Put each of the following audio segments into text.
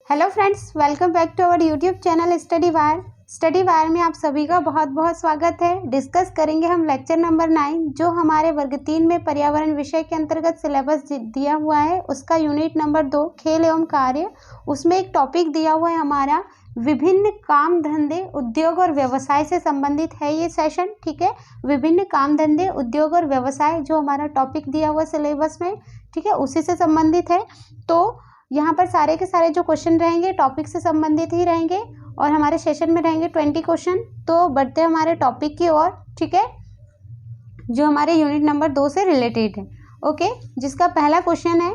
Hello friends, welcome back to our YouTube channel Study Wire में आप सभी का बहुत बहुत स्वागत है। डिस्कस करेंगे हम लेक्चर नंबर 9 जो हमारे वर्ग 3 में पर्यावरण विषय के अंतर्गत सिलेबस दिया हुआ है, उसका यूनिट नंबर 2 खेल एवं कार्य। उसमें एक टॉपिक दिया हुआ है हमारा विभिन्न काम धंधे उद्योग और व्यवसाय से संबंधित है ये सेशन। ठीक है, विभिन्न काम धंधे उद्योग और व्यवसाय जो हमारा टॉपिक दिया हुआ सिलेबस में, ठीक है, उसी से संबंधित है। तो यहाँ पर सारे के सारे जो क्वेश्चन रहेंगे टॉपिक से संबंधित ही रहेंगे और हमारे सेशन में रहेंगे 20 क्वेश्चन। तो बढ़ते हैं हमारे टॉपिक की ओर, ठीक है, जो हमारे यूनिट नंबर 2 से रिलेटेड है। ओके, जिसका पहला क्वेश्चन है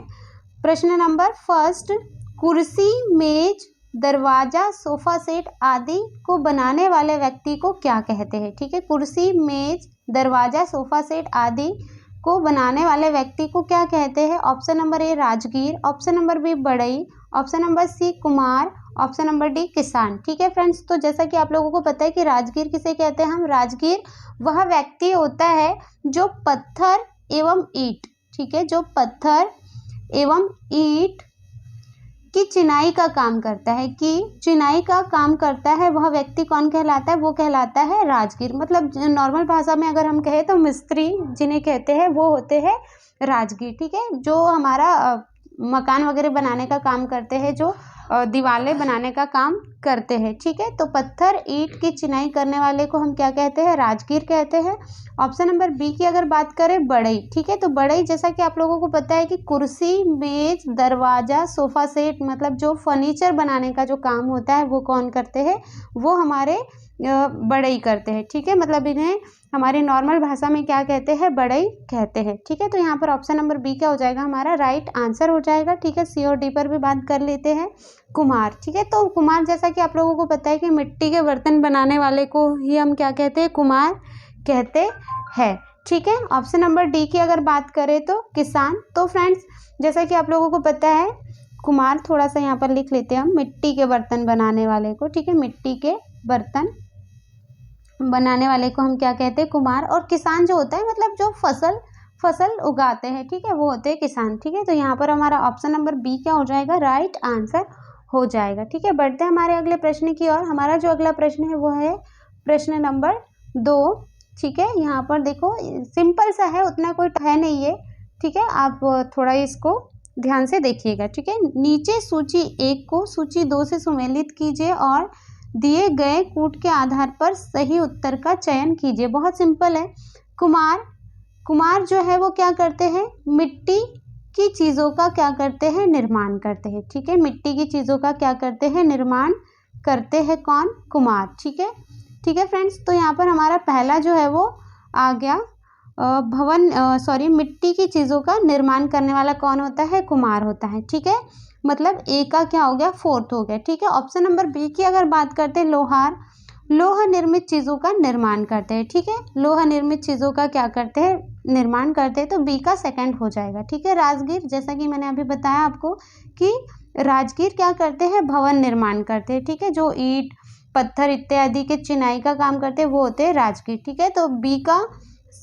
प्रश्न नंबर फर्स्ट, कुर्सी मेज दरवाजा सोफा सेट आदि को बनाने वाले व्यक्ति को क्या कहते हैं। ठीक है, कुर्सी मेज दरवाजा सोफा सेट आदि को बनाने वाले व्यक्ति को क्या कहते हैं। ऑप्शन नंबर ए राजगीर, ऑप्शन नंबर बी बढ़ई, ऑप्शन नंबर सी कुम्हार, ऑप्शन नंबर डी किसान। ठीक है फ्रेंड्स, तो जैसा कि आप लोगों को पता है कि राजगीर किसे कहते हैं हम। राजगीर वह व्यक्ति होता है जो पत्थर एवं ईंट, ठीक है, जो पत्थर एवं ईंट की चिनाई का काम करता है, कि चिनाई का काम करता है, वह व्यक्ति कौन कहलाता है, वो कहलाता है राजगीर। मतलब नॉर्मल भाषा में अगर हम कहें तो मिस्त्री जिन्हें कहते हैं वो होते हैं राजगीर। ठीक है, जो हमारा मकान वगैरह बनाने का काम करते हैं, जो दीवारें बनाने का काम करते हैं। ठीक है, तो पत्थर ईंट की चिनाई करने वाले को हम क्या कहते हैं, राजगीर कहते हैं। ऑप्शन नंबर बी की अगर बात करें बढ़ई, ठीक है, तो बढ़ई जैसा कि आप लोगों को पता है कि कुर्सी मेज दरवाजा सोफा सेट मतलब जो फर्नीचर बनाने का जो काम होता है वो कौन करते हैं, वो हमारे बढ़ई करते हैं। ठीक है, मतलब इन्हें हमारी नॉर्मल भाषा में क्या कहते हैं, बढ़ई कहते हैं। ठीक है, तो यहाँ पर ऑप्शन नंबर बी क्या हो जाएगा, हमारा राइट आंसर हो जाएगा। ठीक है, सी और डी पर भी बात कर लेते हैं कुम्हार। ठीक है, तो कुम्हार जैसा कि आप लोगों को पता है कि मिट्टी के बर्तन बनाने वाले को ही हम क्या कहते हैं, कुम्हार कहते हैं। ठीक है, ऑप्शन नंबर डी की अगर बात करें तो किसान। तो फ्रेंड्स जैसा कि आप लोगों को पता है कुम्हार, थोड़ा सा यहाँ पर लिख लेते हैं हम, मिट्टी के बर्तन बनाने वाले को, ठीक है, मिट्टी के बर्तन बनाने वाले को हम क्या कहते हैं, कुम्हार। और किसान जो होता है मतलब जो फसल उगाते हैं, ठीक है, वो होते हैं किसान। ठीक है, तो यहाँ पर हमारा ऑप्शन नंबर बी क्या हो जाएगा, राइट आंसर हो जाएगा। ठीक है, बढ़ते हैं हमारे अगले प्रश्न की ओर। हमारा जो अगला प्रश्न है वो है प्रश्न नंबर 2। ठीक है, यहाँ पर देखो सिंपल सा है, उतना कोई है नहीं है। ठीक है, आप थोड़ा इसको ध्यान से देखिएगा। ठीक है, नीचे सूची 1 को सूची 2 से सुमेलित कीजिए और दिए गए कूट के आधार पर सही उत्तर का चयन कीजिए। बहुत सिंपल है। कुम्हार जो है वो क्या करते हैं, मिट्टी की चीज़ों का क्या करते हैं, निर्माण करते हैं। ठीक है, मिट्टी की चीज़ों का क्या करते हैं, निर्माण करते हैं कौन, कुम्हार। ठीक है, ठीक है फ्रेंड्स, तो यहाँ पर हमारा पहला जो है वो आ गया मिट्टी की चीज़ों का निर्माण करने वाला कौन होता है, कुम्हार होता है। ठीक है, मतलब ए का क्या हो गया, 4th हो गया। ठीक है, ऑप्शन नंबर बी की अगर बात करते हैं लोहार, लोह निर्मित चीज़ों का निर्माण करते हैं। ठीक है, लोह निर्मित चीज़ों का क्या करते हैं, निर्माण करते हैं, तो बी का 2nd हो जाएगा। ठीक है, राजगीर जैसा कि मैंने अभी बताया आपको कि राजगीर क्या करते हैं, भवन निर्माण करते हैं। ठीक है, जो ईंट पत्थर इत्यादि के चिनाई का काम करते हैं वो होते हैं राजगीर। ठीक है, तो बी का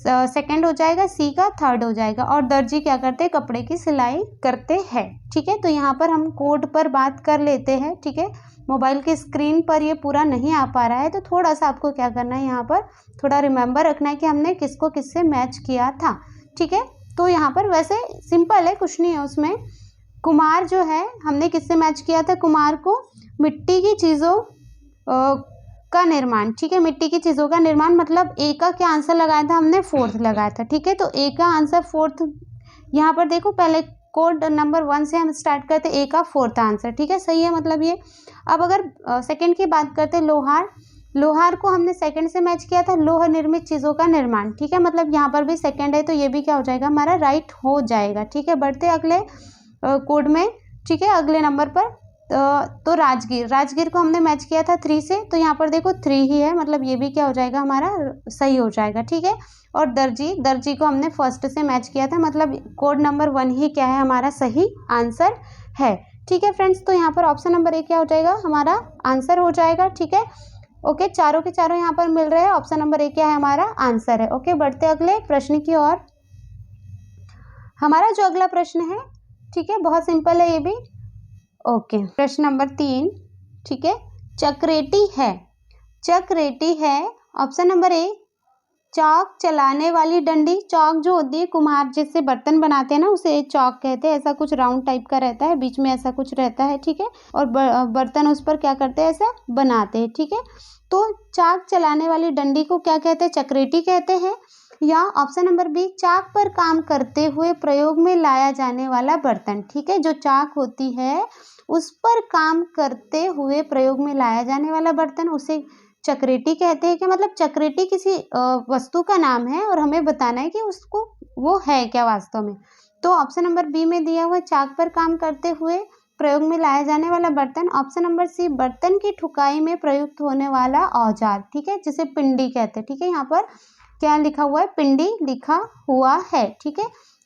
2nd हो जाएगा, सी का 3rd हो जाएगा। और दर्जी क्या करते हैं, कपड़े की सिलाई करते हैं। ठीक है, तो यहाँ पर हम कोड पर बात कर लेते हैं। ठीक है, मोबाइल की स्क्रीन पर ये पूरा नहीं आ पा रहा है, तो थोड़ा सा आपको क्या करना है, यहाँ पर थोड़ा रिमेंबर रखना है कि हमने किसको किससे मैच किया था। ठीक है, तो यहाँ पर वैसे सिंपल है, कुछ नहीं है उसमें। कुम्हार जो है हमने किससे मैच किया था, कुम्हार को मिट्टी की चीज़ों का निर्माण। ठीक है, मिट्टी की चीज़ों का निर्माण, मतलब ए का क्या आंसर लगाया था हमने, 4th लगाया था। ठीक है, तो ए का आंसर 4th, यहाँ पर देखो पहले कोड नंबर 1 से हम स्टार्ट करते, ए का 4th आंसर। ठीक है, सही है, मतलब ये। अब अगर 2nd की बात करते हैं, लोहार को हमने 2nd से मैच किया था, लोह निर्मित चीज़ों का निर्माण। ठीक है, मतलब यहाँ पर भी 2nd है, तो ये भी क्या हो जाएगा, हमारा राइट हो जाएगा। ठीक है, बढ़ते अगले कोड में। ठीक है, अगले नंबर पर तो राजगीर को हमने मैच किया था 3 से, तो यहाँ पर देखो 3 ही है, मतलब ये भी क्या हो जाएगा, हमारा सही हो जाएगा। ठीक है, और दर्जी को हमने 1st से मैच किया था, मतलब कोड नंबर 1 ही क्या है, हमारा सही आंसर है। ठीक है फ्रेंड्स, तो यहाँ पर ऑप्शन नंबर ए क्या हो जाएगा, हमारा आंसर हो जाएगा। ठीक है, ओके, चारों के चारों यहाँ पर मिल रहे हैं, ऑप्शन नंबर ए क्या है, हमारा आंसर है। ओके, बढ़ते अगले प्रश्न की ओर। हमारा जो अगला प्रश्न है, ठीक है, बहुत सिंपल है ये भी। ओके, प्रश्न नंबर 3, ठीक है, चक्रेटी है, चक्रेटी है। ऑप्शन नंबर ए, चौक चलाने वाली डंडी। चौक जो होती है, कुम्हार जिससे बर्तन बनाते हैं ना, उसे चौक कहते हैं। ऐसा कुछ राउंड टाइप का रहता है, बीच में ऐसा कुछ रहता है, ठीक है, और बर्तन उस पर क्या करते हैं, ऐसा बनाते हैं, ठीक है। तो चाक चलाने वाली डंडी को क्या कहते हैं, चक्रेटी कहते हैं। या ऑप्शन नंबर बी, चाक पर काम करते हुए प्रयोग में लाया जाने वाला बर्तन, ठीक है, जो चाक होती है उस पर काम करते हुए प्रयोग में लाया जाने वाला बर्तन, उसे चक्रेटी कहते हैं। क्या मतलब चक्रेटी किसी वस्तु का नाम है और हमें बताना है कि उसको वो है क्या वास्तव में। तो ऑप्शन नंबर बी में दिया हुआ चाक पर काम करते हुए प्रयोग में लाया जाने वाला बर्तन। ऑप्शन नंबर सी, बर्तन की ठुकाई में प्रयुक्त होने वाला औजार, ठीक है, जिसे पिंडी कहते हैं, ठीक है। यहाँ पर क्या लिखा हुआ है, पिंडी लिखा हुआ है, ठीक है।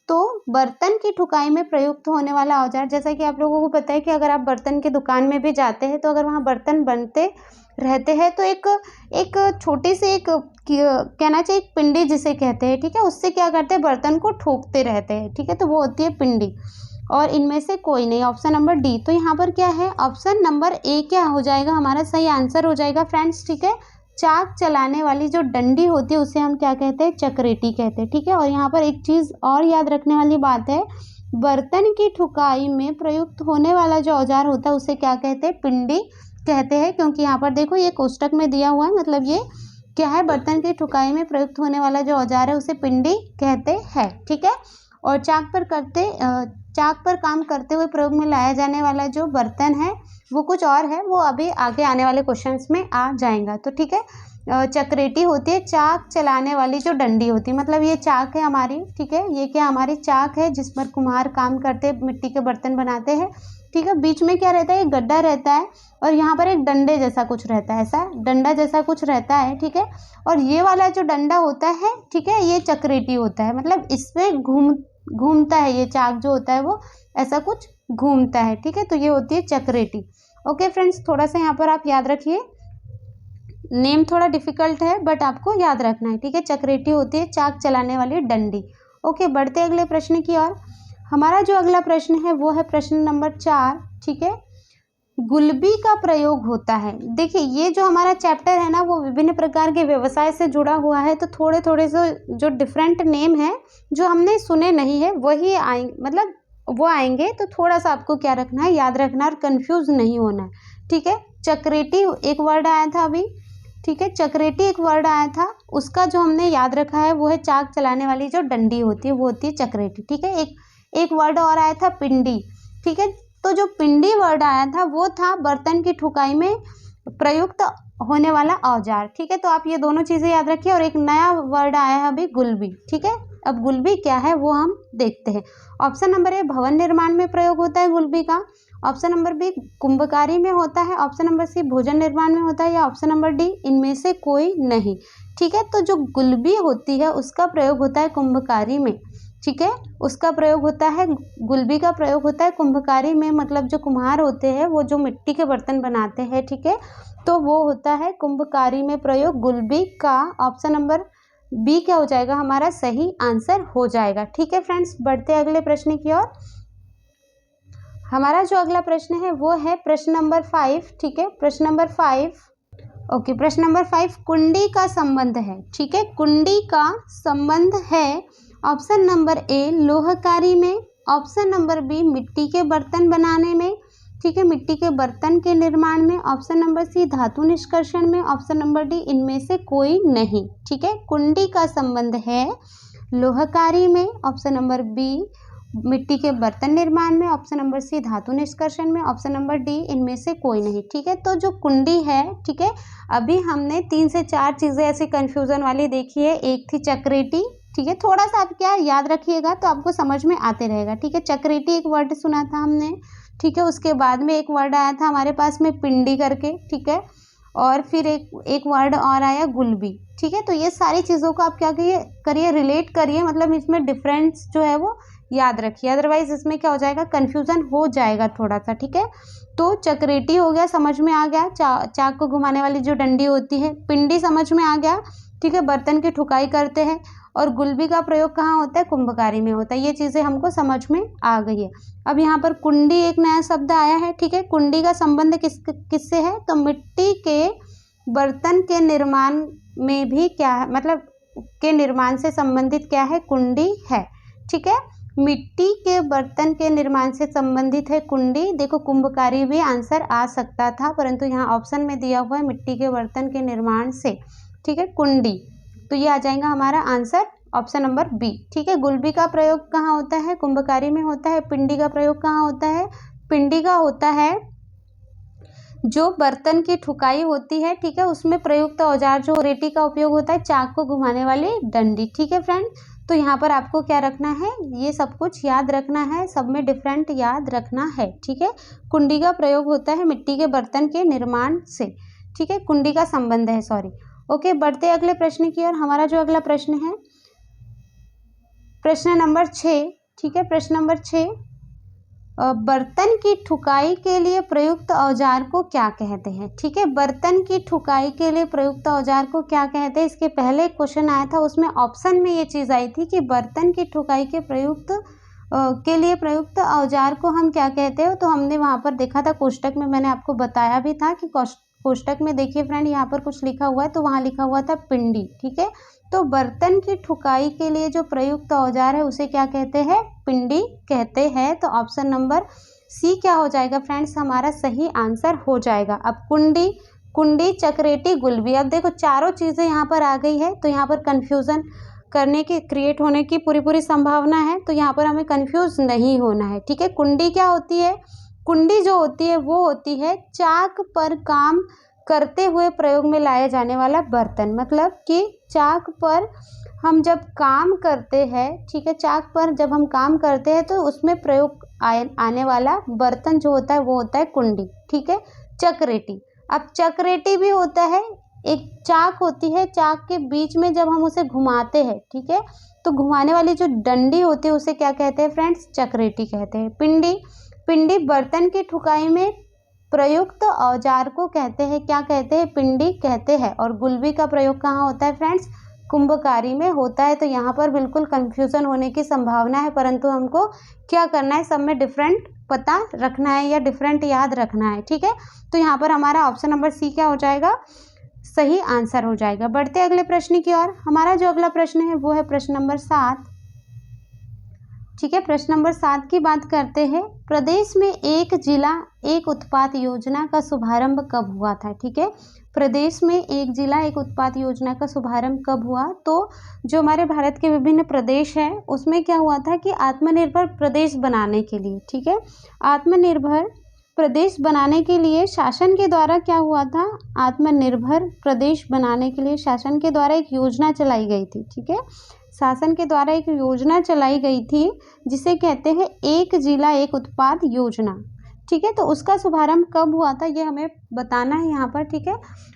तो बर्तन की ठुकाई में प्रयुक्त होने वाला औजार, जैसा कि आप लोगों को पता है कि अगर आप बर्तन की दुकान में भी जाते हैं तो अगर वहाँ बर्तन बनते रहते हैं तो एक छोटी सी एक कहना चाहिए एक पिंडी जिसे कहते हैं, ठीक है, उससे क्या करते हैं, बर्तन को ठोकते रहते हैं, ठीक है, तो वो होती है पिंडी। और इनमें से कोई नहीं, ऑप्शन नंबर डी। तो यहाँ पर क्या है, ऑप्शन नंबर ए क्या हो जाएगा, हमारा सही आंसर हो जाएगा फ्रेंड्स, ठीक है। चाक चलाने वाली जो डंडी होती है उसे हम क्या कहते हैं, चक्रेटी कहते हैं, ठीक है। और यहाँ पर एक चीज़ और याद रखने वाली बात है, बर्तन की ठुकाई में प्रयुक्त होने वाला जो औजार होता है उसे क्या कहते हैं, पिंडी कहते हैं। क्योंकि यहाँ पर देखो ये कोष्टक में दिया हुआ है, मतलब ये क्या है, बर्तन की ठुकाई में प्रयुक्त होने वाला जो औजार है उसे पिंडी कहते हैं, ठीक है। और चाक पर काम करते हुए प्रयोग में लाया जाने वाला जो बर्तन है वो कुछ और है, वो अभी आगे आने वाले क्वेश्चंस में आ जाएगा। तो ठीक है, चक्रेटी होती है चाक चलाने वाली जो डंडी होती है, मतलब ये चाक है हमारी, ठीक है, ये क्या हमारी चाक है जिस पर कुम्हार काम करते मिट्टी के बर्तन बनाते हैं, ठीक है। बीच में क्या रहता है, एक गड्ढा रहता है और यहाँ पर एक डंडे जैसा कुछ रहता है, ऐसा डंडा जैसा कुछ रहता है, ठीक है। और ये वाला जो डंडा होता है, ठीक है, ये चक्रेटी होता है, मतलब इसमें घूमता है, ये चाक जो होता है वो ऐसा कुछ घूमता है, ठीक है। तो ये होती है चक्रेटी। ओके फ्रेंड्स, थोड़ा सा यहाँ पर आप याद रखिए, नेम थोड़ा डिफिकल्ट है बट आपको याद रखना है, ठीक है। चक्रेटी होती है चाक चलाने वाली डंडी। ओके, बढ़ते अगले प्रश्न की ओर। हमारा जो अगला प्रश्न है वो है प्रश्न नंबर 4, ठीक है। गुलबी का प्रयोग होता है। देखिए ये जो हमारा चैप्टर है ना वो विभिन्न प्रकार के व्यवसाय से जुड़ा हुआ है, तो थोड़े थोड़े से जो डिफरेंट नेम है जो हमने सुने नहीं है वही आएंगे, मतलब वो आएंगे, तो थोड़ा सा आपको क्या रखना है, याद रखना और कंफ्यूज नहीं होना है, ठीक है। चक्रेटी एक वर्ड आया था अभी, ठीक है, चक्रेटी एक वर्ड आया था, उसका जो हमने याद रखा है वो है चाक चलाने वाली जो डंडी होती है वो होती है चक्रेटी, ठीक है। एक वर्ड और आया था पिंडी, ठीक है। तो जो पिंडी वर्ड आया था वो था बर्तन की ठुकाई में प्रयुक्त होने वाला औजार, ठीक है। तो आप ये दोनों चीज़ें याद रखिए। और एक नया वर्ड आया है अभी, गुलबी, ठीक है। अब गुलबी क्या है वो हम देखते हैं। ऑप्शन नंबर ए, भवन निर्माण में प्रयोग होता है गुलबी का। ऑप्शन नंबर बी, कुंभकारी में होता है। ऑप्शन नंबर सी, भोजन निर्माण में होता है। या ऑप्शन नंबर डी, इनमें से कोई नहीं, ठीक है। तो जो गुलबी होती है उसका प्रयोग होता है कुंभकारी में, ठीक है, उसका प्रयोग होता है, गुलबी का प्रयोग होता है कुंभकारी में, मतलब जो कुम्हार होते हैं वो जो मिट्टी के बर्तन बनाते हैं, ठीक है, तो वो होता है कुंभकारी में प्रयोग गुलबी का। ऑप्शन नंबर बी क्या हो जाएगा, हमारा सही आंसर हो जाएगा, ठीक है फ्रेंड्स। बढ़ते अगले प्रश्न की ओर। हमारा जो अगला प्रश्न है वो है प्रश्न नंबर 5, ठीक है, प्रश्न नंबर 5। ओके, प्रश्न नंबर 5, कुंडी का संबंध है, ठीक है, कुंडी का संबंध है। ऑप्शन नंबर ए, लोहकारी में। ऑप्शन नंबर बी, मिट्टी के बर्तन बनाने में, ठीक है, मिट्टी के बर्तन के निर्माण में। ऑप्शन नंबर सी, धातु निष्कर्षण में। ऑप्शन नंबर डी, इनमें से कोई नहीं, ठीक है। कुंडी का संबंध है लोहकारी में। ऑप्शन नंबर बी, मिट्टी के बर्तन निर्माण में। ऑप्शन नंबर सी, धातु निष्कर्षण में। ऑप्शन नंबर डी, इनमें से कोई नहीं, ठीक है। तो जो कुंडी है, ठीक है, अभी हमने 3 से 4 चीज़ें ऐसी कन्फ्यूज़न वाली देखी है। एक थी चक्रेटी, ठीक है, थोड़ा सा आप क्या याद रखिएगा तो आपको समझ में आते रहेगा, ठीक है। चक्रेटी एक वर्ड सुना था हमने, ठीक है, उसके बाद में एक वर्ड आया था हमारे पास में पिंडी करके, ठीक है, और फिर एक वर्ड और आया गुलबी, ठीक है। तो ये सारी चीज़ों को आप क्या करिए रिलेट करिए, मतलब इसमें डिफरेंस जो है वो याद रखिए, अदरवाइज इसमें क्या हो जाएगा, कन्फ्यूज़न हो जाएगा थोड़ा सा, ठीक है। तो चक्रेटी हो गया, समझ में आ गया, चाक को घुमाने वाली जो डंडी होती है। पिंडी समझ में आ गया, ठीक है, बर्तन की ठुकाई करते हैं। और गुलबी का प्रयोग कहाँ होता है, कुंभकारी में होता है। ये चीज़ें हमको समझ में आ गई है। अब यहाँ पर कुंडी एक नया शब्द आया है, ठीक है। कुंडी का संबंध किससे है, तो मिट्टी के बर्तन के निर्माण में भी क्या है, मतलब के निर्माण से संबंधित क्या है, कुंडी है, ठीक है। मिट्टी के बर्तन के निर्माण से संबंधित है कुंडी। देखो कुंभकारी भी आंसर आ सकता था, परंतु यहाँ ऑप्शन में दिया हुआ है मिट्टी के बर्तन के निर्माण से, ठीक है, कुंडी। तो ये आ जाएगा हमारा आंसर ऑप्शन नंबर बी, ठीक है। गुलबी का प्रयोग कहाँ होता है, कुंभकारी में होता है। पिंडी का प्रयोग कहाँ होता है, पिंडी का होता है जो बर्तन की ठुकाई होती है, ठीक है, उसमें प्रयुक्त औजार जो रेती का उपयोग होता है, चाक को घुमाने वाली डंडी, ठीक है फ्रेंड। तो यहाँ पर आपको क्या रखना है, ये सब कुछ याद रखना है, सब में डिफरेंट याद रखना है, ठीक है। कुंडी का प्रयोग होता है मिट्टी के बर्तन के निर्माण से, ठीक है, कुंडी का संबंध है, सॉरी। ओके, बढ़ते अगले प्रश्न की ओर। हमारा जो अगला प्रश्न है प्रश्न नंबर 6, ठीक है। प्रश्न नंबर 6, बर्तन की ठुकाई के लिए प्रयुक्त औजार को क्या कहते हैं, ठीक है। बर्तन की ठुकाई के लिए प्रयुक्त औजार को क्या कहते हैं, इसके पहले एक क्वेश्चन आया था, उसमें ऑप्शन में ये चीज़ आई थी कि बर्तन की ठुकाई के के लिए प्रयुक्त औजार को हम क्या कहते हैं। तो हमने वहाँ पर देखा था कोष्टक में, मैंने आपको बताया भी था कि कोष्टक में देखिए फ्रेंड, यहाँ पर कुछ लिखा हुआ है, तो वहाँ लिखा हुआ था पिंडी, ठीक है। तो बर्तन की ठुकाई के लिए जो प्रयुक्त औजार है उसे क्या कहते हैं, पिंडी कहते हैं। तो ऑप्शन नंबर सी क्या हो जाएगा फ्रेंड्स, हमारा सही आंसर हो जाएगा। अब कुंडी, कुंडी, चक्रेटी, गुलबी, अब देखो चारों चीज़ें यहाँ पर आ गई है, तो यहाँ पर कन्फ्यूज़न करने की, क्रिएट होने की पूरी संभावना है, तो यहाँ पर हमें कन्फ्यूज नहीं होना है, ठीक है। कुंडी क्या होती है, कुंडी जो होती है वो होती है चाक पर काम करते हुए प्रयोग में लाया जाने वाला बर्तन, मतलब कि चाक पर हम जब काम करते हैं, ठीक है, चाक पर जब हम काम करते हैं तो उसमें प्रयोग आने वाला बर्तन जो होता है वो होता है कुंडी, ठीक है। चक्रेटी, अब चक्रेटी भी होता है, एक चाक होती है, चाक के बीच में जब हम उसे घुमाते हैं, ठीक है, तो घुमाने वाली जो डंडी होती है उसे क्या कहते हैं फ्रेंड्स, चक्रेटी कहते हैं। पिंडी, पिंडी बर्तन की ठुकाई में प्रयुक्त औजार को कहते हैं, क्या कहते हैं, पिंडी कहते हैं। और गुलबी का प्रयोग कहाँ होता है फ्रेंड्स, कुंभकारी में होता है। तो यहाँ पर बिल्कुल कंफ्यूजन होने की संभावना है, परंतु हमको क्या करना है, सब में डिफरेंट पता रखना है या डिफरेंट याद रखना है, ठीक है। तो यहाँ पर हमारा ऑप्शन नंबर सी क्या हो जाएगा, सही आंसर हो जाएगा। बढ़ते अगले प्रश्न की ओर। हमारा जो अगला प्रश्न है वो है प्रश्न नंबर 7, ठीक है। प्रश्न नंबर 7 की बात करते हैं। प्रदेश में एक जिला एक उत्पाद योजना का शुभारंभ कब हुआ था, ठीक है। प्रदेश में एक जिला एक उत्पाद योजना का शुभारंभ कब हुआ, तो जो हमारे भारत के विभिन्न प्रदेश हैं उसमें क्या हुआ था कि आत्मनिर्भर प्रदेश बनाने के लिए, ठीक है, आत्मनिर्भर प्रदेश बनाने के लिए शासन के द्वारा क्या हुआ था, आत्मनिर्भर प्रदेश बनाने के लिए शासन के द्वारा एक योजना चलाई गई थी, ठीक है। शासन के द्वारा एक योजना चलाई गई थी जिसे कहते हैं एक जिला एक उत्पाद योजना, ठीक है। तो उसका शुभारंभ कब हुआ था ये हमें बताना है यहाँ पर, ठीक है।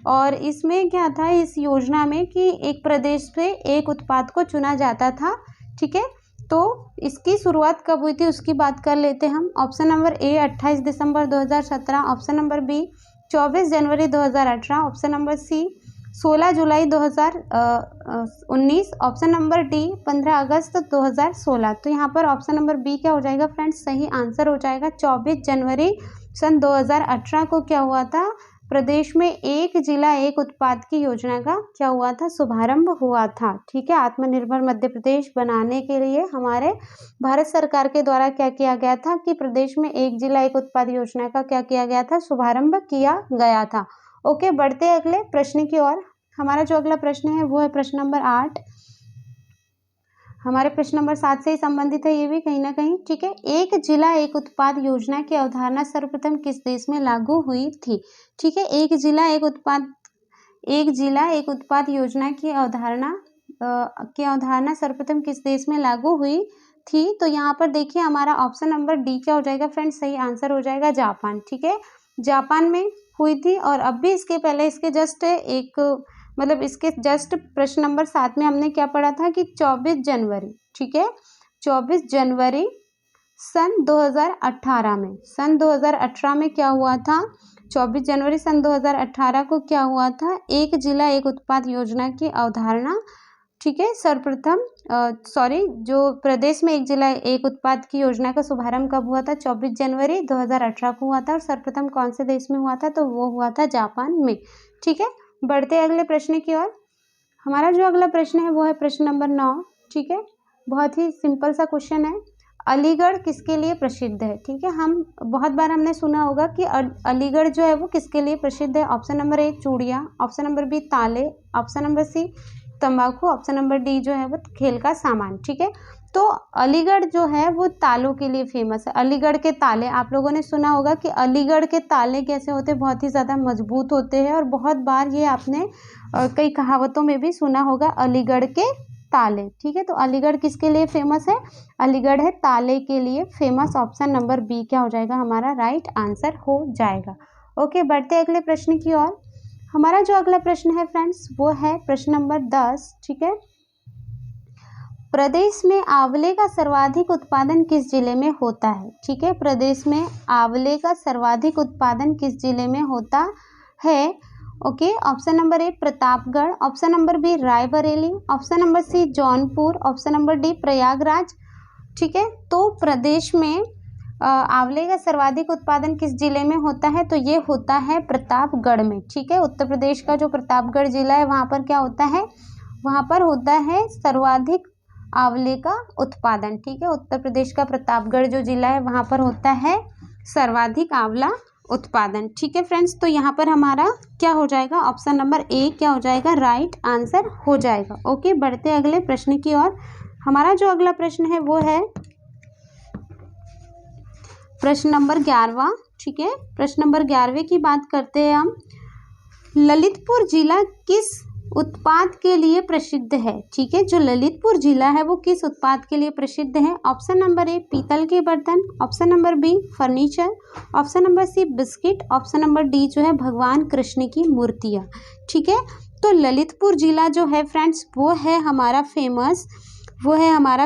और इसमें क्या था, इस योजना में कि एक प्रदेश से एक उत्पाद को चुना जाता था, ठीक है। तो इसकी शुरुआत कब हुई थी उसकी बात कर लेते हैं हम। ऑप्शन नंबर ए 28 दिसंबर 2017, ऑप्शन नंबर बी 24 जनवरी 2018, ऑप्शन नंबर सी 16 जुलाई 2019, ऑप्शन नंबर डी 15 अगस्त 2016। तो यहाँ पर ऑप्शन नंबर बी क्या हो जाएगा फ्रेंड्स, सही आंसर हो जाएगा। 24 जनवरी सन 2018 को क्या हुआ था, प्रदेश में एक जिला एक उत्पाद की योजना का क्या हुआ था, शुभारंभ हुआ था, ठीक है। आत्मनिर्भर मध्य प्रदेश बनाने के लिए हमारे भारत सरकार के द्वारा क्या किया गया था कि प्रदेश में एक जिला एक उत्पाद योजना का क्या किया गया था, शुभारंभ किया गया था। ओके, बढ़ते अगले प्रश्न की ओर। हमारा जो अगला प्रश्न है वो है प्रश्न नंबर 8, हमारे प्रश्न नंबर 7 से ही संबंधित है ये भी कहीं ना कहीं, ठीक है। एक जिला एक उत्पाद योजना की अवधारणा सर्वप्रथम किस देश में लागू हुई थी, ठीक है। एक जिला एक उत्पाद योजना की अवधारणा सर्वप्रथम किस देश में लागू हुई थी। तो यहाँ पर देखिए हमारा ऑप्शन नंबर डी क्या हो जाएगा फ्रेंड्स, सही आंसर हो जाएगा जापान, ठीक है। जापान में हुई थी। और अब भी इसके पहले इसके जस्ट प्रश्न नंबर 7 में हमने क्या पढ़ा था कि 24 जनवरी, ठीक है, 24 जनवरी सन 2018 में क्या हुआ था, 24 जनवरी सन 2018 को क्या हुआ था, एक जिला एक उत्पाद योजना की अवधारणा ठीक है। सर्वप्रथम जो प्रदेश में एक जिला एक उत्पाद की योजना का शुभारंभ कब हुआ था? 24 जनवरी 2018 को हुआ था। और सर्वप्रथम कौन से देश में हुआ था? तो वो हुआ था जापान में। ठीक है, बढ़ते अगले प्रश्न की ओर। हमारा जो अगला प्रश्न है वो है प्रश्न नंबर 9। ठीक है, बहुत ही सिंपल सा क्वेश्चन है। अलीगढ़ किसके लिए प्रसिद्ध है? ठीक है, हम बहुत बार हमने सुना होगा कि अलीगढ़ जो है वो किसके लिए प्रसिद्ध है। ऑप्शन नंबर ए चूड़ियाँ, ऑप्शन नंबर बी ताले, ऑप्शन नंबर सी तंबाकू, ऑप्शन नंबर डी जो है वो खेल का सामान। ठीक है, तो अलीगढ़ जो है वो तालों के लिए फेमस है। अलीगढ़ के ताले आप लोगों ने सुना होगा कि अलीगढ़ के ताले कैसे होते हैं, बहुत ही ज़्यादा मजबूत होते हैं। और बहुत बार ये आपने कई कहावतों में भी सुना होगा अलीगढ़ के ताले। ठीक है, तो अलीगढ़ किसके लिए फेमस है? अलीगढ़ है ताले के लिए फेमस। ऑप्शन नंबर बी क्या हो जाएगा हमारा राइट आंसर हो जाएगा। ओके, बढ़ते अगले प्रश्न की ओर। हमारा जो अगला प्रश्न है फ्रेंड्स वो है प्रश्न नंबर 10। ठीक है, प्रदेश में आंवले का सर्वाधिक उत्पादन किस जिले में होता है? ठीक है, प्रदेश में आंवले का सर्वाधिक उत्पादन किस जिले में होता है? Okay, option number A Pratapgarh, option number B Raebareli, option number C Jaunpur, option number D Prayagraj. ठीक है, तो प्रदेश में आंवले का सर्वाधिक उत्पादन किस जिले में होता है? तो ये होता है प्रतापगढ़ में। ठीक है, उत्तर प्रदेश का जो प्रतापगढ़ जिला है वहाँ पर क्या होता है? वहाँ पर होता है सर्वाधिक आंवले का उत्पादन। ठीक है, उत्तर प्रदेश का प्रतापगढ़ जो जिला है वहाँ पर होता है सर्वाधिक आंवला उत्पादन। ठीक है फ्रेंड्स, तो यहाँ पर हमारा क्या हो जाएगा? ऑप्शन नंबर ए क्या हो जाएगा? राइट आंसर हो जाएगा। ओके, बढ़ते अगले प्रश्न की ओर। हमारा जो अगला प्रश्न है वो है प्रश्न नंबर 11। ठीक है, प्रश्न नंबर 11 की बात करते हैं हम। ललितपुर जिला किस उत्पाद के लिए प्रसिद्ध है? ठीक है, जो ललितपुर जिला है वो किस उत्पाद के लिए प्रसिद्ध है? ऑप्शन नंबर ए पीतल के बर्तन, option number B furniture, option number C biscuit, option number D जो है भगवान कृष्ण की मूर्तियाँ। ठीक है, तो ललितपुर जिला जो है फ्रेंड्स वो है हमारा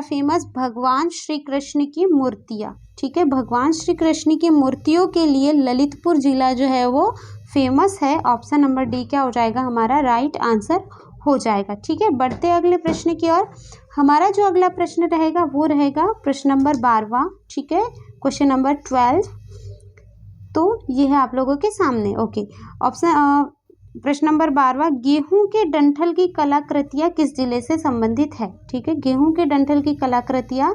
फेमस भगवान श्री कृष्ण की मूर्तियाँ। ठीक है, भगवान श्री कृष्ण की मूर्तियों के लिए ललितपुर जिला जो है वो फेमस है। ऑप्शन नंबर डी क्या हो जाएगा हमारा राइट आंसर हो जाएगा। ठीक है, बढ़ते अगले प्रश्न की ओर। हमारा जो अगला प्रश्न रहेगा वो रहेगा प्रश्न नंबर 12। ठीक है, क्वेश्चन नंबर 12 तो ये है आप लोगों के सामने। ओके, प्रश्न नंबर 12, गेहूं के डंठल की कलाकृतियाँ किस जिले से संबंधित है? ठीक है, गेहूं के डंठल की कलाकृतियाँ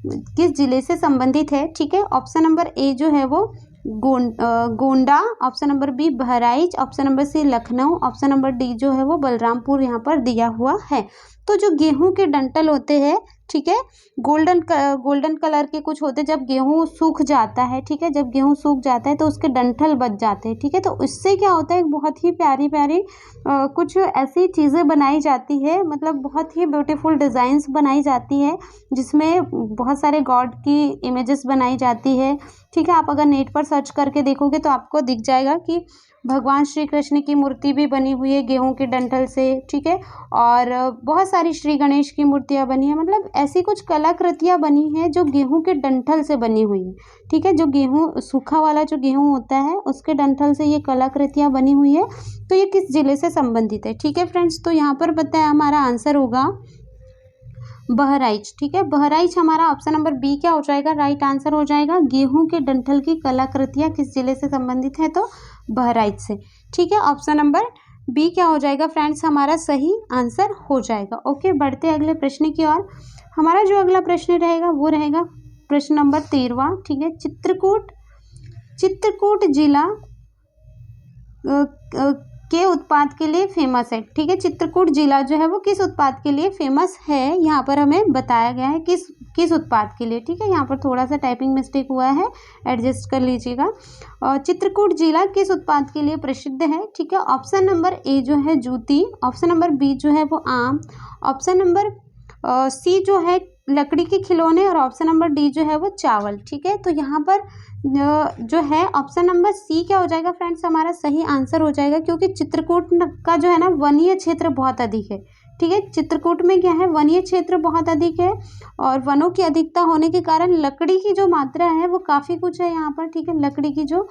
किस जिले से संबंधित है? ठीक है, ऑप्शन नंबर ए जो है वो Gonda, option number B Bahraich, option number C Lucknow, option number D जो है वो बलरामपुर यहाँ पर दिया हुआ है। तो जो गेहूं के डंठल होते हैं, ठीक है, गोल्डन कलर के कुछ होते हैं। जब गेहूं सूख जाता है, ठीक है, जब गेहूं सूख जाता है तो उसके डंठल बच जाते हैं। ठीक है, तो इससे क्या होता है, बहुत ही प्यारी प्यारी कुछ ऐसी चीज़ें बनाई जाती है, मतलब बहुत ही ब्यूटीफुल डिज़ाइंस बनाई जाती है जिसमें बहुत सारे गॉड की इमेजेस बनाई जाती है। ठीक है, आप अगर नेट पर सर्च करके देखोगे तो आपको दिख जाएगा कि भगवान श्री कृष्ण की मूर्ति भी बनी हुई है गेहूं के डंठल से। ठीक है, और बहुत सारी श्री गणेश की मूर्तियां बनी है, मतलब ऐसी कुछ कलाकृतियां बनी हैं जो गेहूं के डंठल से बनी हुई है। ठीक है, जो गेहूं सूखा वाला जो गेहूं होता है उसके डंठल से ये कलाकृतियां बनी हुई है। तो ये किस जिले से संबंधित है? ठीक है फ्रेंड्स, तो यहाँ पर बताया हमारा आंसर होगा बहराइच। ठीक है, बहराइच हमारा ऑप्शन नंबर बी क्या हो जाएगा राइट आंसर हो जाएगा। गेहूं के डंठल की कलाकृतियां किस जिले से संबंधित है? तो बहराइच से। ठीक है, ऑप्शन नंबर बी क्या हो जाएगा फ्रेंड्स हमारा सही आंसर हो जाएगा। ओके, बढ़ते अगले प्रश्न की ओर। हमारा जो अगला प्रश्न रहेगा वो रहेगा प्रश्न नंबर 13। ठीक है, चित्रकूट जिला के उत्पाद के लिए फेमस है। ठीक है, चित्रकूट जिला जो है वो किस उत्पाद के लिए फेमस है, यहाँ पर हमें बताया गया है किस उत्पाद के लिए। ठीक है, यहाँ पर थोड़ा सा टाइपिंग मिस्टेक हुआ है, एडजस्ट कर लीजिएगा। और चित्रकूट जिला किस उत्पाद के लिए प्रसिद्ध है? ठीक है, ऑप्शन नंबर ए जो है जूती, ऑप्शन नंबर बी जो है वो आम, ऑप्शन नंबर सी जो है लकड़ी के खिलौने, और ऑप्शन नंबर डी जो है वो चावल। ठीक है, तो यहाँ पर जो है ऑप्शन नंबर सी क्या हो जाएगा फ्रेंड्स हमारा सही आंसर हो जाएगा, क्योंकि चित्रकूट का जो है ना वनीय क्षेत्र बहुत अधिक है। ठीक है, चित्रकूट में क्या है वनीय क्षेत्र बहुत अधिक है, और वनों की अधिकता होने के कारण लकड़ी की जो मात्रा है वो काफ़ी कुछ है यहाँ पर। ठीक है, लकड़ी की जो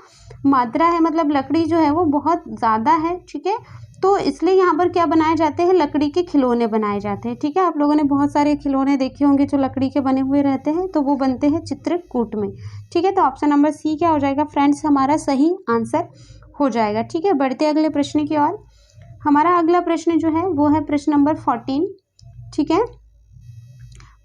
मात्रा है मतलब लकड़ी जो है वो बहुत ज़्यादा है। ठीक है, तो इसलिए यहाँ पर क्या बनाए जाते हैं, लकड़ी के खिलौने बनाए जाते हैं। ठीक है, आप लोगों ने बहुत सारे खिलौने देखे होंगे जो लकड़ी के बने हुए रहते हैं, तो वो बनते हैं चित्रकूट में। ठीक है, तो ऑप्शन नंबर सी क्या हो जाएगा फ्रेंड्स, हमारा सही आंसर हो जाएगा। ठीक है, बढ़ते अगले प्रश्न की ओर। हमारा अगला प्रश्न जो है वो है प्रश्न नंबर 14। ठीक है,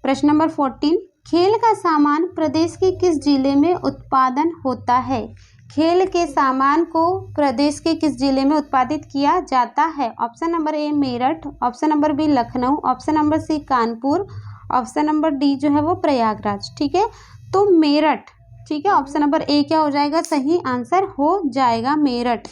प्रश्न नंबर 14, खेल का सामान प्रदेश के किस जिले में उत्पादन होता है? खेल के सामान को प्रदेश के किस जिले में उत्पादित किया जाता है? Option number A Meerut, option number B Lucknow, option number C Kanpur, option number D जो है वो प्रयागराज। ठीक है, तो मेरठ। ठीक है, ऑप्शन नंबर ए क्या हो जाएगा, सही आंसर हो जाएगा मेरठ।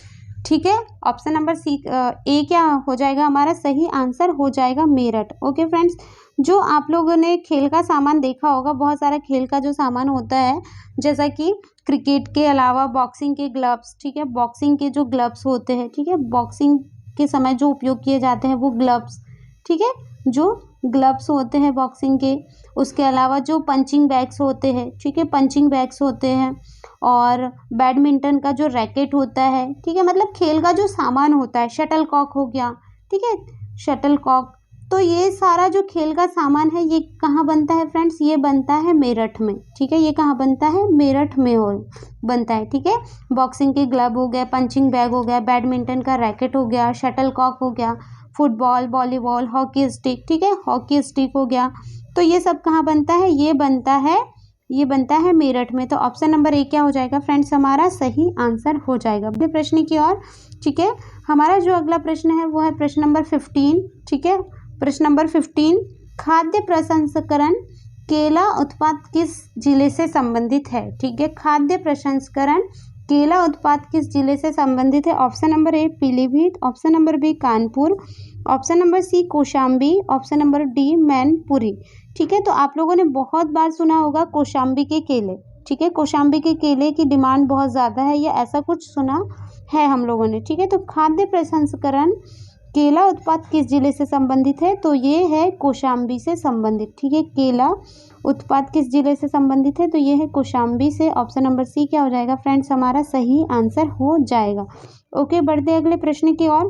ठीक है, ऑप्शन नंबर सी ए क्या हो जाएगा, हमारा सही आंसर हो जाएगा मेरठ। ओके फ्रेंड्स, जो आप लोगों ने खेल का सामान देखा होगा, बहुत सारा खेल का जो सामान होता है, जैसा कि क्रिकेट के अलावा बॉक्सिंग के ग्लव्स। ठीक है, बॉक्सिंग के जो ग्लव्स होते हैं, ठीक है, बॉक्सिंग के समय जो उपयोग किए जाते हैं वो ग्लव्स। ठीक है, जो ग्लव्स होते हैं बॉक्सिंग के, उसके अलावा जो पंचिंग बैग्स होते हैं, ठीक है, पंचिंग बैग्स होते हैं, और बैडमिंटन का जो रैकेट होता है, ठीक है, मतलब खेल का जो सामान होता है, शटल कॉक हो गया। ठीक है, शटल कॉक, तो ये सारा जो खेल का सामान है ये कहाँ बनता है फ्रेंड्स, ये बनता है मेरठ में। ठीक है, ये कहाँ बनता है, मेरठ में हो बनता है। ठीक है, बॉक्सिंग के ग्लव हो गया, पंचिंग बैग हो गया, बैडमिंटन का रैकेट हो गया, शटल कॉक हो गया, फुटबॉल, वॉलीबॉल, हॉकी स्टिक। ठीक है, हॉकी स्टिक हो गया, तो ये सब कहाँ बनता है, ये बनता है मेरठ में। तो ऑप्शन नंबर ए क्या हो जाएगा फ्रेंड्स, हमारा सही आंसर हो जाएगा। अगले प्रश्न की ओर। ठीक है, हमारा जो अगला प्रश्न है वो है प्रश्न नंबर 15। ठीक है, प्रश्न नंबर 15, खाद्य प्रसंस्करण केला उत्पाद किस जिले से संबंधित है? ठीक है, खाद्य प्रसंस्करण केला उत्पाद किस जिले से संबंधित है? Option number A Pilibhit, option number B Kanpur, option number C Kaushambi, option number D Mainpuri. ठीक है, तो आप लोगों ने बहुत बार सुना होगा कौशाम्बी के केले। ठीक है, कौशाम्बी के केले की डिमांड बहुत ज़्यादा है, या ऐसा कुछ सुना है हम लोगों ने। ठीक है, तो खाद्य प्रसंस्करण केला उत्पाद किस जिले से संबंधित है? तो ये है कौशाम्बी से संबंधित। ठीक है, केला उत्पाद किस जिले से संबंधित है? तो ये है कौशाम्बी से। ऑप्शन नंबर सी क्या हो जाएगा फ्रेंड्स, हमारा सही आंसर हो जाएगा। ओके, बढ़ते अगले प्रश्न की ओर।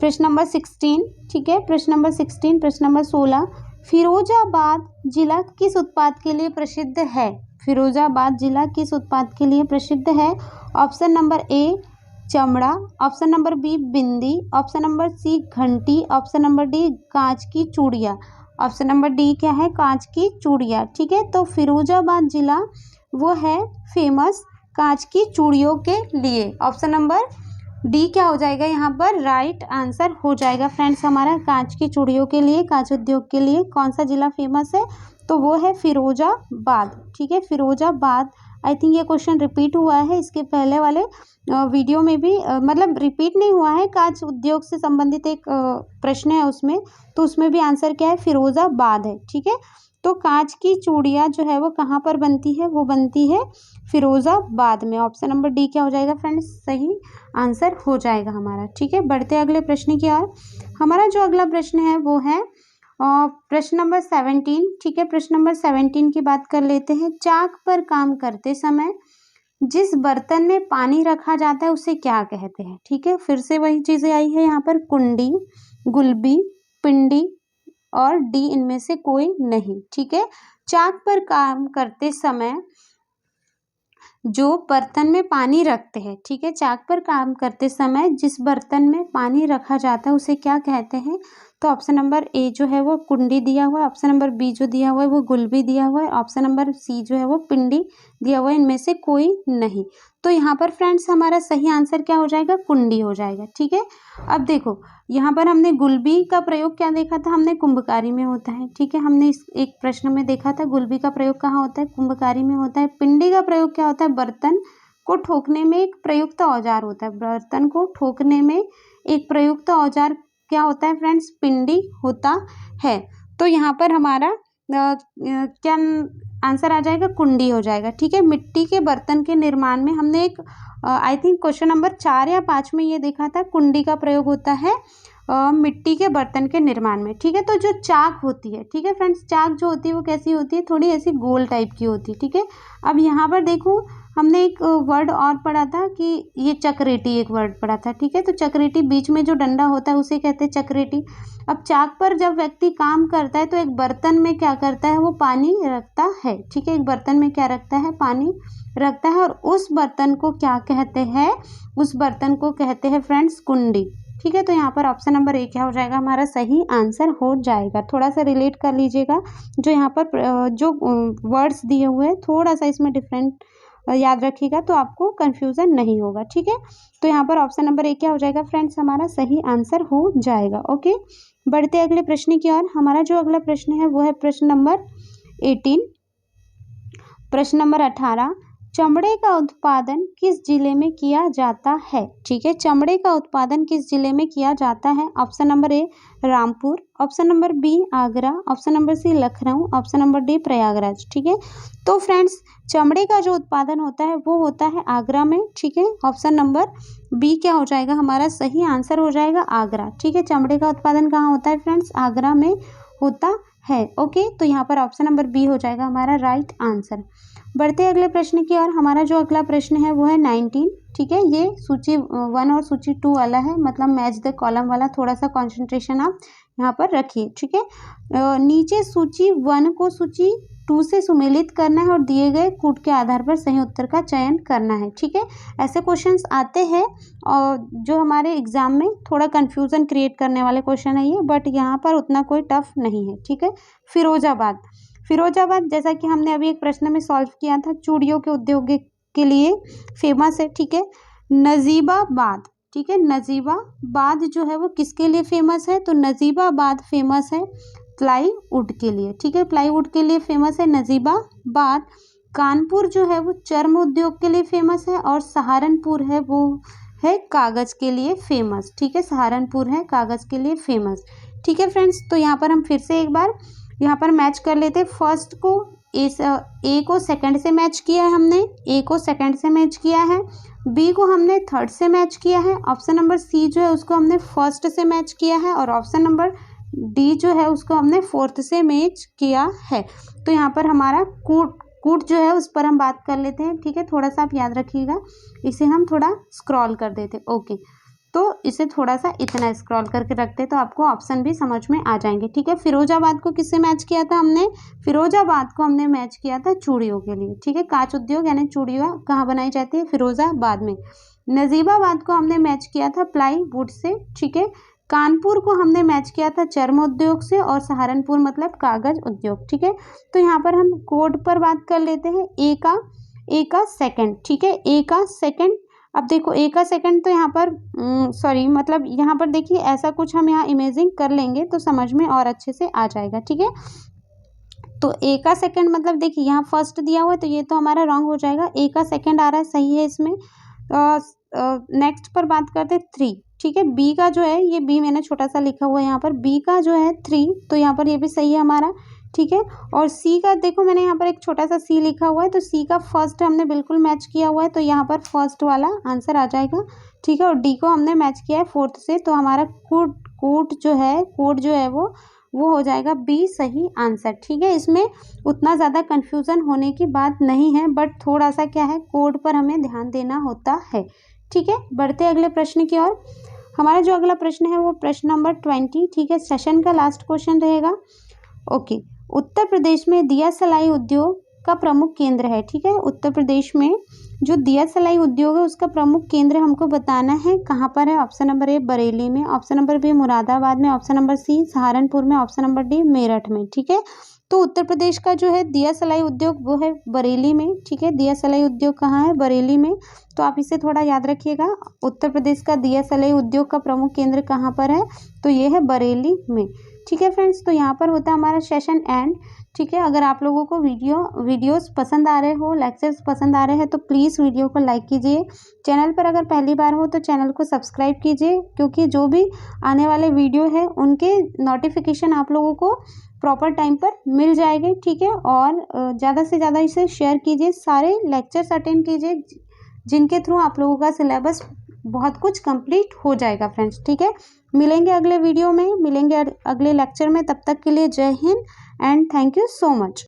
प्रश्न नंबर 16। ठीक है, प्रश्न नंबर 16, प्रश्न नंबर 16, फिरोजाबाद जिला किस उत्पाद के लिए प्रसिद्ध है? फिरोजाबाद जिला किस उत्पाद के लिए प्रसिद्ध है? ऑप्शन नंबर ए चमड़ा, ऑप्शन नंबर बी बिंदी, ऑप्शन नंबर सी घंटी, ऑप्शन नंबर डी कांच की चूड़ियाँ। ऑप्शन नंबर डी क्या है, कांच की चूड़ियाँ। ठीक है, तो फिरोजाबाद जिला वो है फेमस कांच की चूड़ियों के लिए। ऑप्शन नंबर डी क्या हो जाएगा यहाँ पर, राइट आंसर हो जाएगा फ्रेंड्स हमारा। कांच की चूड़ियों के लिए, कांच उद्योग के लिए कौन सा जिला फेमस है? तो वो है फिरोजाबाद। ठीक है, फिरोजाबाद। आई थिंक ये क्वेश्चन रिपीट हुआ है इसके पहले वाले वीडियो में भी, मतलब रिपीट नहीं हुआ है, कांच उद्योग से संबंधित एक प्रश्न है उसमें, तो उसमें भी आंसर क्या है, फिरोजाबाद है। ठीक है, तो कांच की चूड़ियाँ जो है वो कहाँ पर बनती है? वो बनती है फिरोजाबाद में। ऑप्शन नंबर डी क्या हो जाएगा फ्रेंड्स, सही आंसर हो जाएगा हमारा। ठीक है, बढ़ते अगले प्रश्न की ओर। हमारा जो अगला प्रश्न है वो है प्रश्न नंबर 17। ठीक है, प्रश्न नंबर 17 की बात कर लेते हैं। चाक पर काम करते समय जिस बर्तन में पानी रखा जाता है उसे क्या कहते हैं? ठीक है, फिर से वही चीज़ें आई है यहाँ पर, कुंडी, गुलबी, पिंडी और डी इनमें से कोई नहीं। ठीक है, चाक पर काम करते समय जो बर्तन में पानी रखते हैं, ठीक है, चाक पर काम करते समय जिस बर्तन में पानी रखा जाता है उसे क्या कहते हैं? तो ऑप्शन नंबर ए जो है वो कुंडी दिया हुआ है, ऑप्शन नंबर बी जो दिया हुआ है वो गुलबी दिया हुआ है, ऑप्शन नंबर सी जो है वो पिंडी दिया हुआ है, इनमें से कोई नहीं। तो यहाँ पर फ्रेंड्स हमारा सही आंसर क्या हो जाएगा, कुंडी हो जाएगा। ठीक है, अब देखो यहाँ पर हमने गुलबी का प्रयोग क्या देखा था, हमने कुंभकारी में होता है। ठीक है, हमने इस एक प्रश्न में देखा था गुलबी का प्रयोग कहाँ होता है, कुंभकारी में होता है। पिंडी का प्रयोग क्या होता है, बर्तन को ठोकने में एक प्रयुक्त औजार होता है। बर्तन को ठोकने में एक प्रयुक्त औजार क्या होता है फ्रेंड्स, पिंडी होता है। तो यहाँ पर हमारा क्या आंसर आ जाएगा, कुंडी हो जाएगा। ठीक है, मिट्टी के बर्तन के निर्माण में हमने एक आई थिंक क्वेश्चन नंबर 4 या 5 में ये देखा था, कुंडी का प्रयोग होता है मिट्टी के बर्तन के निर्माण में। ठीक है, तो जो चाक होती है, ठीक है फ्रेंड्स, चाक जो होती है वो कैसी होती है, थोड़ी ऐसी गोल टाइप की होती है। ठीक है, अब यहाँ पर देखो हमने एक वर्ड और पढ़ा था कि ये चक्रेटी, एक वर्ड पढ़ा था। ठीक है, तो चक्रेटी, बीच में जो डंडा होता है उसे कहते हैं चक्रेटी। अब चाक पर जब व्यक्ति काम करता है तो एक बर्तन में क्या करता है, वो पानी रखता है। ठीक है, एक बर्तन में क्या रखता है, पानी रखता है, और उस बर्तन को क्या कहते हैं, उस बर्तन को कहते हैं फ्रेंड्स कुंडी। ठीक है, तो यहाँ पर ऑप्शन नंबर ए क्या हो जाएगा, हमारा सही आंसर हो जाएगा। थोड़ा सा रिलेट कर लीजिएगा, जो यहाँ पर जो वर्ड्स दिए हुए हैं थोड़ा सा इसमें डिफरेंट याद रखिएगा तो आपको कंफ्यूजन नहीं होगा। ठीक है, तो यहाँ पर ऑप्शन नंबर ए क्या हो जाएगा फ्रेंड्स, हमारा सही आंसर हो जाएगा। ओके, बढ़ते अगले प्रश्न की ओर। हमारा जो अगला प्रश्न है वो है प्रश्न नंबर 18। प्रश्न नंबर 18, चमड़े का उत्पादन किस जिले में किया जाता है। ठीक है, चमड़े का उत्पादन किस जिले में किया जाता है। Option number A Rampur, option number B Agra, option number C Lucknow, option number D Prayagraj. ठीक है, तो फ्रेंड्स चमड़े का जो उत्पादन होता है वो होता है आगरा में। ठीक है, ऑप्शन नंबर बी क्या हो जाएगा, हमारा सही आंसर हो जाएगा आगरा। ठीक है, चमड़े का उत्पादन कहाँ होता है फ्रेंड्स, आगरा में होता है। ओके, तो यहाँ पर ऑप्शन नंबर बी हो जाएगा हमारा राइट आंसर। बढ़ते अगले प्रश्न की ओर। हमारा जो अगला प्रश्न है वो है 19। ठीक है, ये सूची 1 और सूची 2 वाला है, मतलब मैच द कॉलम वाला। थोड़ा सा कंसंट्रेशन आप यहाँ पर रखिए। ठीक है, नीचे सूची 1 को सूची 2 से सुमेलित करना है और दिए गए कूट के आधार पर सही उत्तर का चयन करना है। ठीक है, ऐसे क्वेश्चंस आते हैं और जो हमारे एग्जाम में थोड़ा कंफ्यूजन क्रिएट करने वाले क्वेश्चन है ये, बट यहाँ पर उतना कोई टफ नहीं है। ठीक है, फिरोजाबाद, फिरोजाबाद जैसा कि हमने अभी एक प्रश्न में सॉल्व किया था, चूड़ियों के उद्योग के लिए फेमस है। ठीक है, नजीबाबाद, ठीक है, नजीबाबाद जो है वो किसके लिए फेमस है, तो नजीबाबाद फेमस है प्लाईवुड के लिए। ठीक है, प्लाईवुड के लिए फेमस है नजीबाबाद। कानपुर जो है वो चर्म उद्योग के लिए फेमस है, और सहारनपुर है वो है कागज के लिए फेमस। ठीक है, सहारनपुर है कागज के लिए फेमस। ठीक है फ्रेंड्स, तो यहाँ पर हम फिर से एक बार यहाँ पर मैच कर लेते। फर्स्ट को ए को सेकंड से मैच किया है हमने, ए को सेकंड से मैच किया है, बी को हमने थर्ड से मैच किया है, ऑप्शन नंबर सी जो है उसको हमने फर्स्ट से मैच किया है, और ऑप्शन नंबर डी जो है उसको हमने फोर्थ से मैच किया है। तो यहाँ पर हमारा कूट जो है उस पर हम बात कर लेते हैं। ठीक है, थोड़ा सा आप याद रखिएगा, इसे हम थोड़ा स्क्रॉल कर देते। ओके, तो इसे थोड़ा सा इतना स्क्रॉल करके रखते तो आपको ऑप्शन भी समझ में आ जाएंगे। ठीक है, फिरोजाबाद को किससे मैच किया था हमने, फिरोजाबाद को हमने मैच किया था चूड़ियों के लिए। ठीक है, कांच उद्योग यानी चूड़ियाँ कहाँ बनाई जाती है, फिरोजाबाद में। नजीबाबाद को हमने मैच किया था प्लाईवुड से। ठीक है, कानपुर को हमने मैच किया था चर्म उद्योग से, और सहारनपुर मतलब कागज उद्योग। ठीक है, तो यहाँ पर हम कोड पर बात कर लेते हैं, ए का सेकंड। ठीक है, ए का सेकंड। अब देखो ए का सेकंड तो यहाँ पर सॉरी मतलब यहाँ पर देखिए ऐसा कुछ हम यहाँ इमेजिंग कर लेंगे तो समझ में और अच्छे से आ जाएगा। ठीक है, तो ए का सेकंड मतलब देखिए यहाँ फर्स्ट दिया हुआ है तो ये तो हमारा रॉन्ग हो जाएगा, ए का सेकंड आ रहा है, सही है इसमें। नेक्स्ट पर बात करते हैं 3। ठीक है, बी का जो है, ये बी मैंने छोटा सा लिखा हुआ है यहाँ पर, बी का जो है 3, तो यहाँ पर ये भी सही है हमारा। ठीक है, और सी का देखो मैंने यहाँ पर एक छोटा सा सी लिखा हुआ है, तो सी का फर्स्ट हमने बिल्कुल मैच किया हुआ है, तो यहाँ पर फर्स्ट वाला आंसर आ जाएगा। ठीक है, और डी को हमने मैच किया है फोर्थ से, तो हमारा कोड जो है वो हो जाएगा बी सही आंसर। ठीक है, इसमें उतना ज़्यादा कन्फ्यूज़न होने की बात नहीं है, बट थोड़ा सा क्या है, कोड पर हमें ध्यान देना होता है। ठीक है, बढ़ते अगले प्रश्न की ओर। हमारा जो अगला प्रश्न है वो प्रश्न नंबर 20। ठीक है, सेशन का लास्ट क्वेश्चन रहेगा। ओके, उत्तर प्रदेश में दिया सलाई उद्योग का प्रमुख केंद्र है। ठीक है, उत्तर प्रदेश में जो दिया सलाई उद्योग है उसका प्रमुख केंद्र हमको बताना है, कहाँ पर है। ऑप्शन नंबर ए बरेली में, ऑप्शन नंबर बी मुरादाबाद में, ऑप्शन नंबर सी सहारनपुर में, ऑप्शन नंबर डी मेरठ में। ठीक है, तो उत्तर प्रदेश का जो है दिया सलाई उद्योग वो है बरेली में। ठीक है, दिया सलाई उद्योग कहाँ है, बरेली में, तो आप इसे थोड़ा याद रखिएगा। उत्तर प्रदेश का दिया सलाई उद्योग का प्रमुख केंद्र कहाँ पर है, तो ये है बरेली में। ठीक है फ्रेंड्स, तो यहाँ पर होता है हमारा सेशन एंड। ठीक है, अगर आप लोगों को वीडियोस पसंद आ रहे हो, लेक्चर्स पसंद आ रहे हैं तो प्लीज़ वीडियो को लाइक कीजिए। चैनल पर अगर पहली बार हो तो चैनल को सब्सक्राइब कीजिए, क्योंकि जो भी आने वाले वीडियो है उनके नोटिफिकेशन आप लोगों को प्रॉपर टाइम पर मिल जाएंगे। ठीक है, और ज़्यादा से ज़्यादा इसे शेयर कीजिए, सारे लेक्चर्स अटेंड कीजिए जिनके थ्रू आप लोगों का सिलेबस बहुत कुछ कंप्लीट हो जाएगा फ्रेंड्स। ठीक है, मिलेंगे अगले वीडियो में, मिलेंगे अगले लेक्चर में। तब तक के लिए जय Hind and thank you so much.